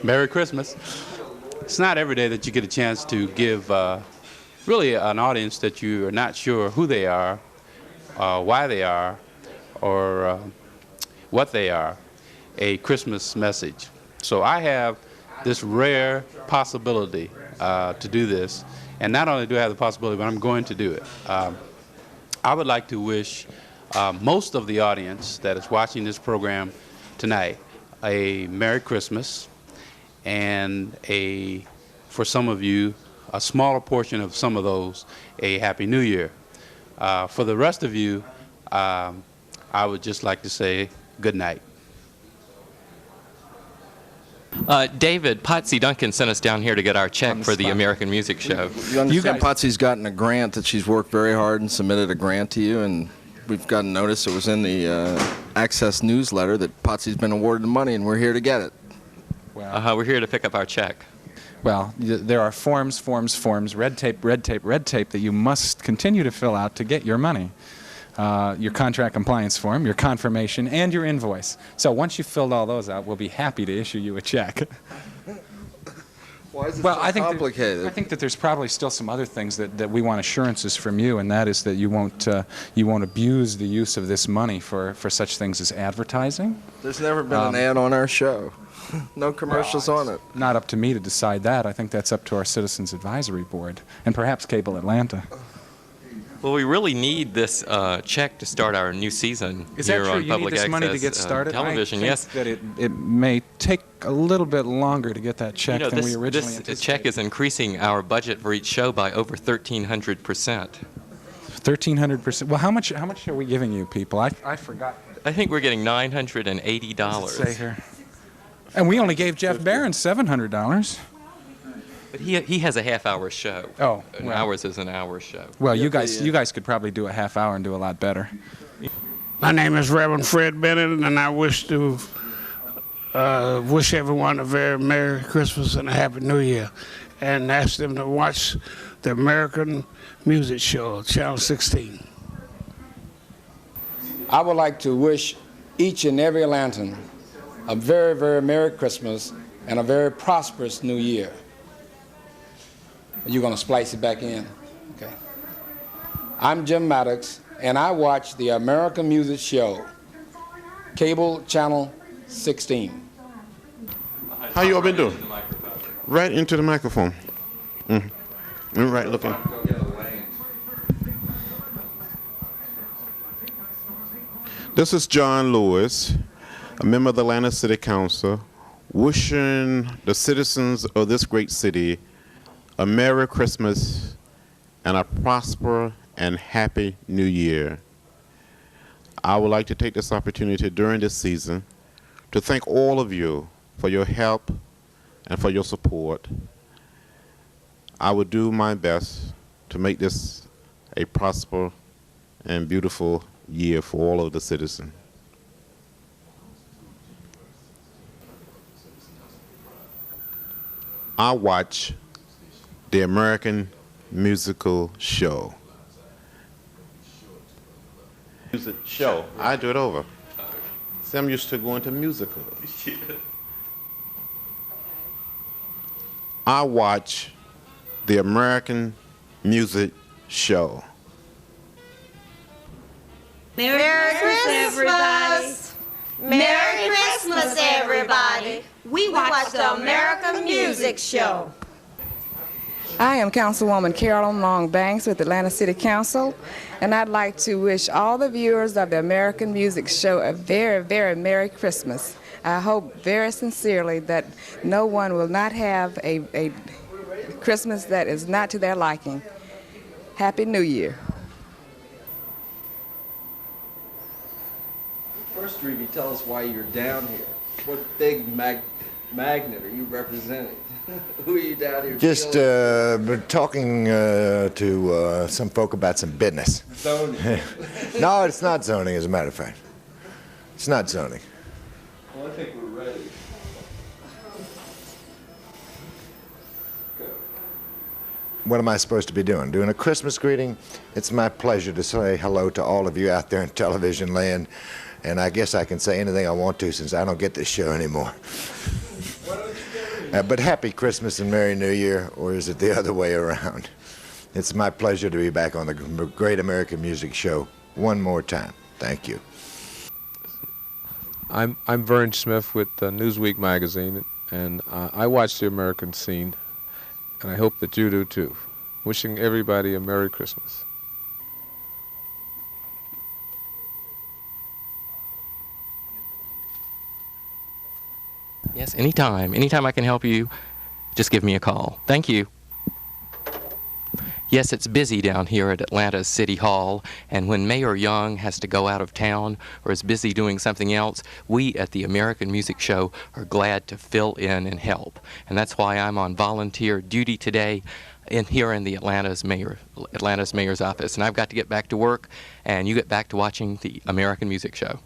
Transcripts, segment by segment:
Merry Christmas. It's not every day that you get a chance to give really an audience that you are not sure who they are, why they are, or what they are, a Christmas message. So I have this rare possibility to do this, and not only do I have the possibility, but I'm going to do it. I would like to wish most of the audience that is watching this program tonight a Merry Christmas, and for some of you, a smaller portion of some of those, a Happy New Year. For the rest of you, I would just like to say good night. David, Potsy Duncan sent us down here to get our check for the American Music Show. You understand Potsy's gotten a grant that she's worked very hard and submitted a grant to you, and we've gotten notice it was in the Access newsletter that Potsy's been awarded the money, and we're here to get it. Well, we're here to pick up our check. Well, there are forms, red tape that you must continue to fill out to get your money. Your contract compliance form, your confirmation, and your invoice. So once you've filled all those out, we'll be happy to issue you a check. Why is it so complicated? I think that there's probably still some other things that we want assurances from you, and that is that you won't abuse the use of this money for such things as advertising. There's never been an ad on our show. No commercials on it. Not up to me to decide that. I think that's up to our Citizens Advisory Board, and perhaps Cable Atlanta. Well, we really need this check to start our new season here on Public Access money to get started? Television. I think that it may take a little bit longer to get that check than we originally anticipated. This check is increasing our budget for each show by over 1,300%. 1,300%. Well, how much are we giving you people? I forgot. I think we're getting $980. What does it say here? And we only gave Jeff Barron $700. But he has a half-hour show. Oh, and ours is an hour show. Well, you guys could probably do a half hour and do a lot better. My name is Reverend Fred Bennett, and I wish to wish everyone a very Merry Christmas and a Happy New Year, and ask them to watch the American Music Show, Channel 16. I would like to wish each and every Atlantan a very, very Merry Christmas and a very prosperous New Year. Are you going to splice it back in? Okay. I'm Jim Maddox, and I watch the American Music Show, Cable Channel 16. How you all been doing? Right into the microphone. Right looking. This is John Lewis, a member of the Atlanta City Council, wishing the citizens of this great city a Merry Christmas and a prosperous and happy New Year. I would like to take this opportunity during this season to thank all of you for your help and for your support. I will do my best to make this a prosperous and beautiful year for all of the citizens. I watch the American Musical Show. Music show. I do it over. See, I'm used to going to musicals. I watch the American Music Show. Merry Christmas, everybody. Merry Christmas, everybody. We watch the American Music Show. I am Councilwoman Carolyn Long Banks with Atlanta City Council, and I'd like to wish all the viewers of the American Music Show a very, very Merry Christmas. I hope very sincerely that no one will not have a Christmas that is not to their liking. Happy New Year. First, Ruby, tell us why you're down here. What big magnet are you representing? Who are you down here? Just talking to some folk about some business. Zoning. No, it's not zoning, as a matter of fact. It's not zoning. Well, I think we're ready. What am I supposed to be doing? Doing a Christmas greeting? It's my pleasure to say hello to all of you out there in television land, and I guess I can say anything I want to since I don't get this show anymore. Why don't you get But happy Christmas and Merry New Year, or is it the other way around? It's my pleasure to be back on the Great American Music Show one more time. Thank you. I'm Vern Smith with Newsweek magazine, and I watch the American scene, and I hope that you do too. Wishing everybody a Merry Christmas. Yes, anytime. Anytime I can help you, just give me a call. Thank you. Yes, it's busy down here at Atlanta's City Hall, and when Mayor Young has to go out of town or is busy doing something else, we at the American Music Show are glad to fill in and help. And that's why I'm on volunteer duty today here in the Atlanta's Mayor's office. And I've got to get back to work, and you get back to watching the American Music Show.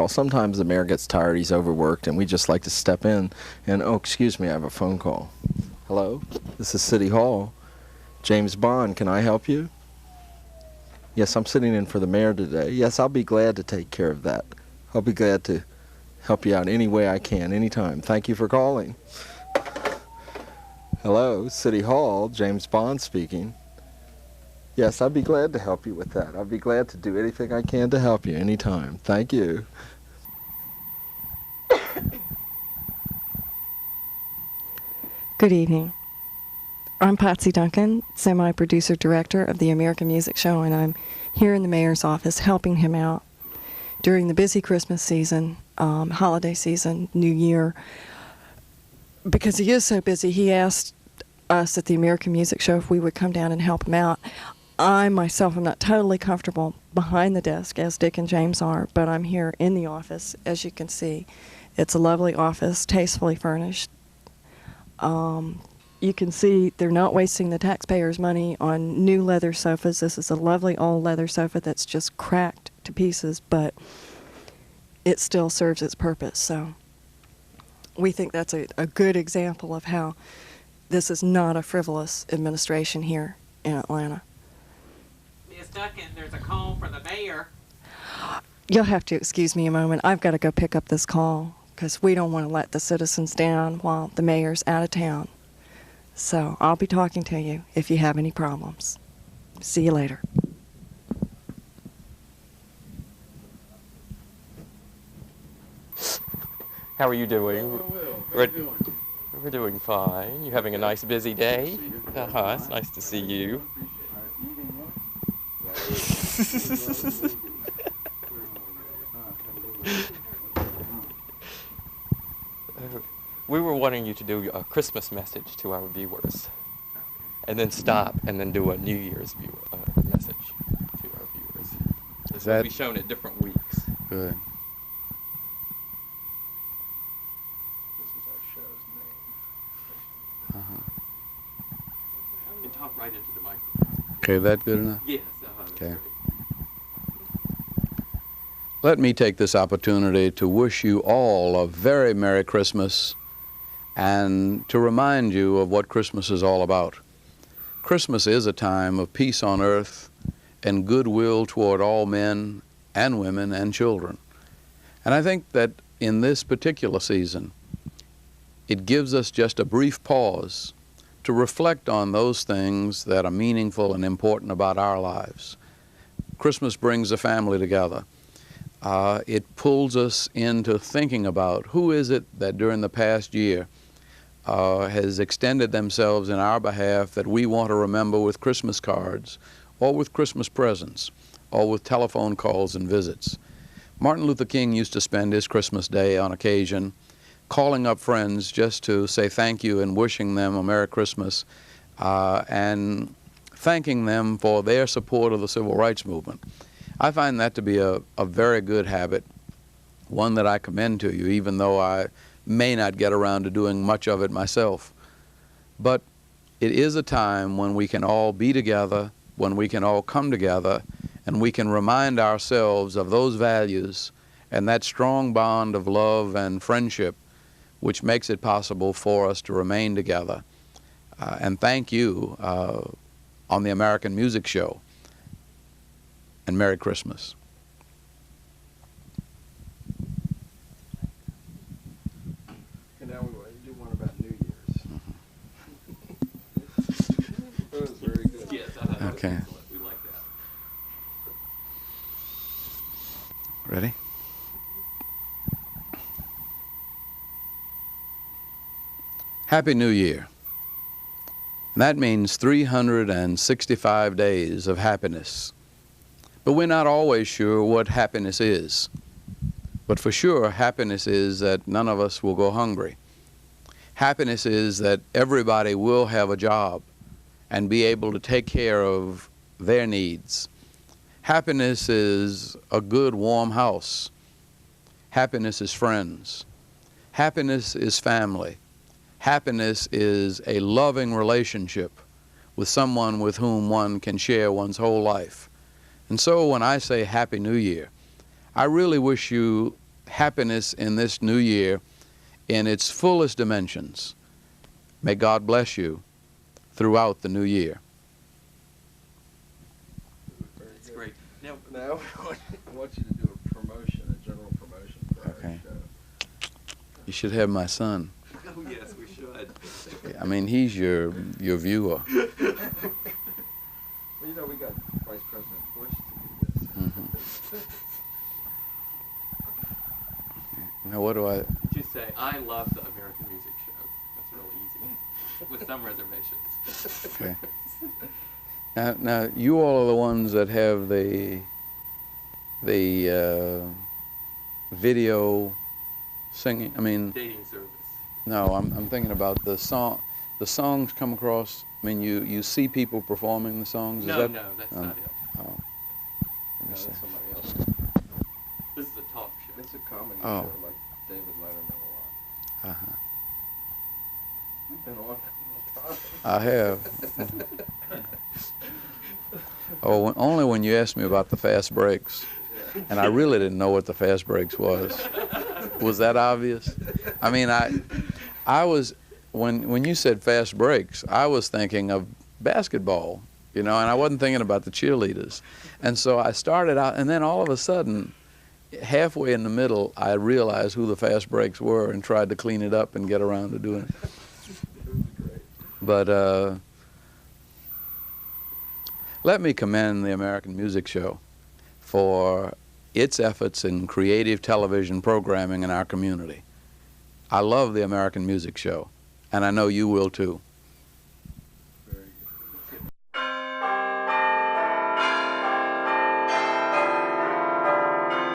Sometimes the mayor gets tired, he's overworked, and we just like to step in and, oh, excuse me, I have a phone call. Hello, this is City Hall. James Bond, can I help you? Yes, I'm sitting in for the mayor today. Yes, I'll be glad to take care of that. I'll be glad to help you out any way I can, anytime. Thank you for calling. Hello, City Hall, James Bond speaking. Yes, I'd be glad to help you with that. I'd be glad to do anything I can to help you anytime. Thank you. Good evening. I'm Patsy Duncan, semi-producer director of the American Music Show, and I'm here in the mayor's office helping him out during the busy Christmas season, holiday season, New Year. Because he is so busy, he asked us at the American Music Show if we would come down and help him out. I myself am not totally comfortable behind the desk, as Dick and James are, but I'm here in the office, as you can see. It's a lovely office, tastefully furnished. You can see they're not wasting the taxpayers' money on new leather sofas. This is a lovely old leather sofa that's just cracked to pieces, but it still serves its purpose. So we think that's a good example of how this is not a frivolous administration here in Atlanta. Ms. Duncan, there's a call for the mayor. You'll have to excuse me a moment. I've got to go pick up this call because we don't want to let the citizens down while the mayor's out of town. So I'll be talking to you if you have any problems. See you later. How are you doing? We're doing fine. You having a nice busy day? It's nice to see you. We were wanting you to do a Christmas message to our viewers, and then stop and then do a New Year's message to our viewers. This will be shown at different weeks. Good. This is our show's name. You can talk right into the microphone. Okay, that good enough? Yes. Okay. Let me take this opportunity to wish you all a very Merry Christmas and to remind you of what Christmas is all about. Christmas is a time of peace on earth and goodwill toward all men and women and children. And I think that in this particular season, it gives us just a brief pause to reflect on those things that are meaningful and important about our lives. Christmas brings the family together. It pulls us into thinking about who is it that during the past year has extended themselves in our behalf that we want to remember with Christmas cards or with Christmas presents or with telephone calls and visits. Martin Luther King used to spend his Christmas day on occasion calling up friends just to say thank you and wishing them a Merry Christmas and thanking them for their support of the Civil Rights Movement. I find that to be a very good habit, one that I commend to you, even though I may not get around to doing much of it myself. But it is a time when we can all be together, when we can all come together, and we can remind ourselves of those values and that strong bond of love and friendship which makes it possible for us to remain together. And thank you on the American Music Show. And Merry Christmas. Okay. We like that. Ready? Happy New Year. That means 365 days of happiness. But we're not always sure what happiness is. But for sure, happiness is that none of us will go hungry. Happiness is that everybody will have a job and be able to take care of their needs. Happiness is a good, warm house. Happiness is friends. Happiness is family. Happiness is a loving relationship with someone with whom one can share one's whole life. And so when I say Happy New Year, I really wish you happiness in this new year in its fullest dimensions. May God bless you throughout the new year. That's great. Now I want you to do a promotion, a general promotion for our show. You should have my son. Oh, yes, we should. I mean, he's your viewer. Well, you know, we got Vice President Bush to do this. Now, what do I... Just say, I love the American Music Show. That's real easy, with some reservations. Okay. Now, you all are the ones that have the video singing. I mean, Dating service. no, I'm thinking about the song. The songs come across. I mean, you see people performing the songs. No, Is that, no, that's not it. Oh. Let me see. That's somebody else. This is a talk show. It's a comedy Oh. show like David Letterman a lot. Uh-huh. You've been on I have. Oh, only when you asked me about the fast breaks. And I really didn't know what the fast breaks was. Was that obvious? I mean, I was, when you said fast breaks, I was thinking of basketball, you know, and I wasn't thinking about the cheerleaders. And so I started out, and then all of a sudden, halfway in the middle, I realized who the fast breaks were and tried to clean it up and get around to doing it. But let me commend the American Music Show for its efforts in creative television programming in our community. I love the American Music Show, and I know you will too.